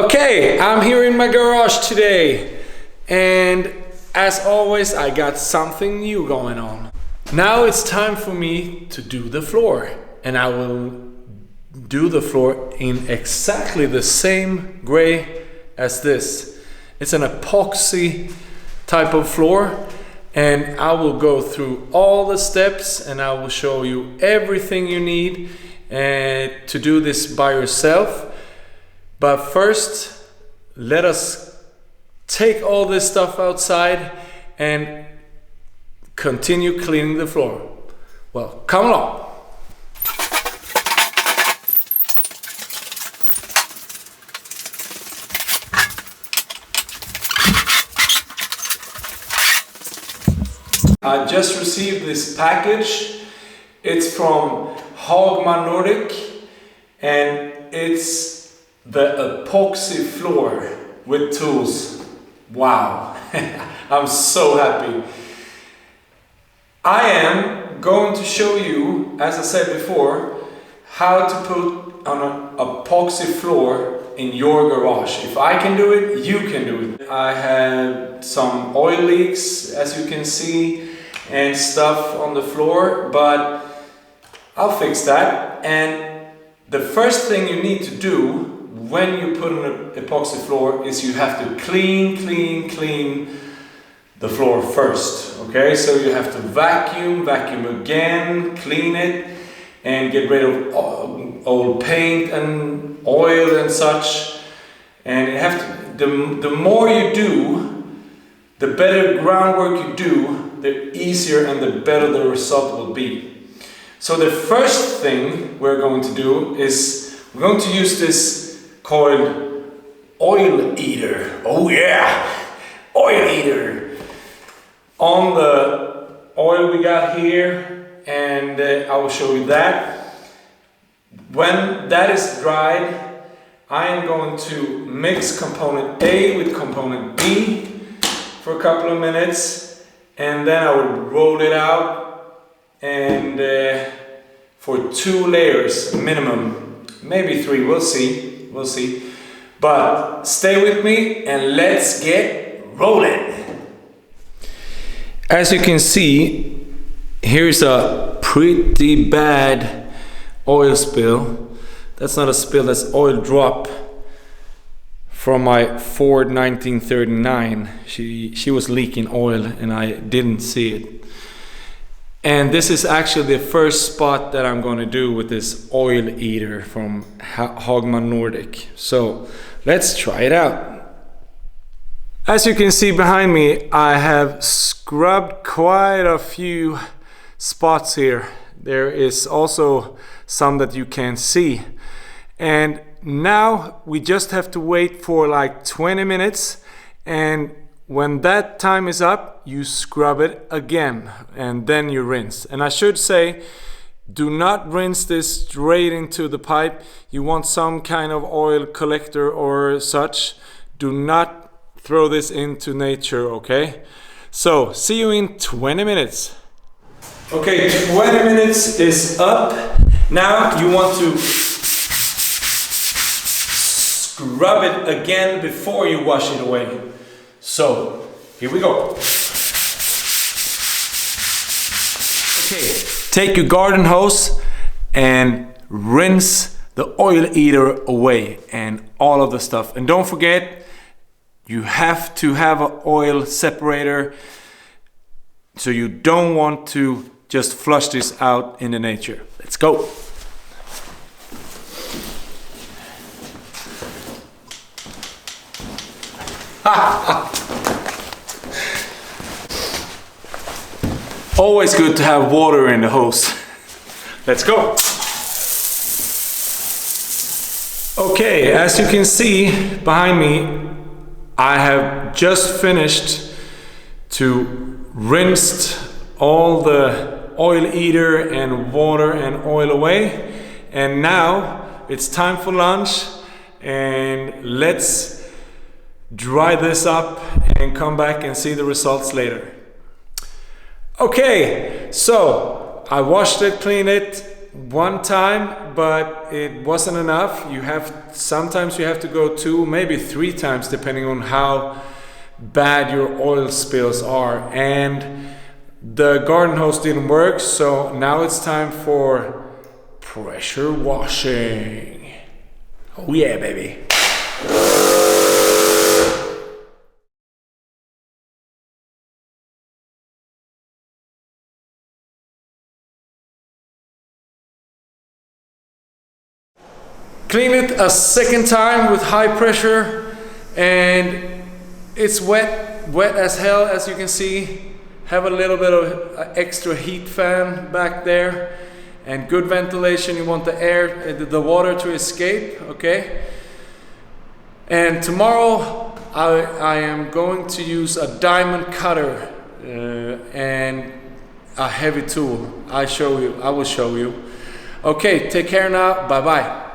Okay, I'm here in my garage today, and as always I got something new going on. Now it's time for me to do the floor, and I will do the floor in exactly the same gray as this. It's an epoxy type of floor, and I will go through all the steps and I will show you everything you need to do this by yourself. But first, let us take all this stuff outside and continue cleaning the floor. Well, come along. I just received this package. It's from Hagman Nordic, and it's the epoxy floor with tools. Wow, I'm so happy. I am going to show you, as I said before, how to put on an epoxy floor in your garage. If I can do it, you can do it. I have some oil leaks, as you can see, and stuff on the floor, but I'll fix that. And the first thing you need to do when you put on an epoxy floor is you have to clean the floor first. Okay, so you have to vacuum again, clean it, and get rid of old paint and oil and such. And you have to, the more you do, the better groundwork you do, the easier and the better the result will be. So the first thing we're going to do is we're going to use this called oil eater. Oh yeah, oil eater. On the oil we got here, and I will show you that. When that is dried, I am going to mix component A with component B for a couple of minutes, and then I will roll it out, and for 2 layers minimum, maybe 3, we'll see. But stay with me and let's get rolling. As you can see, here's a pretty bad oil spill. That's not a spill, that's oil drop from my Ford 1939. She was leaking oil and I didn't see it. And this is actually the first spot that I'm going to do with this oil eater from Hagman Nordic. So let's try it out. As you can see behind me, I have scrubbed quite a few spots here. There is also some that you can't see. And now we just have to wait for like 20 minutes, and when that time is up, you scrub it again and then you rinse. And I should say, do not rinse this straight into the pipe. You want some kind of oil collector or such. Do not throw this into nature, okay? So, see you in 20 minutes. Okay, 20 minutes is up. Now you want to scrub it again before you wash it away. So, here we go. Okay, take your garden hose and rinse the oil eater away and all of the stuff. And don't forget, you have to have an oil separator, so you don't want to just flush this out in the nature. Let's go. Always good to have water in the hose. Let's go. Okay, as you can see behind me, I have just finished to rinse all the oil eater and water and oil away, and now it's time for lunch, and let's dry this up and come back and see the results later. Okay, so I washed it, cleaned it, one time, but it wasn't enough. Sometimes you have to go 2, maybe 3 times, depending on how bad your oil spills are. And the garden hose didn't work, so now it's time for pressure washing. Oh yeah, baby. Clean it a second time with high pressure, and it's wet as hell, as you can see. Have a little bit of extra heat fan back there, and good ventilation. You want the water to escape, okay? And tomorrow I am going to use a diamond cutter and a heavy tool. I will show you. Okay, take care now. Bye bye.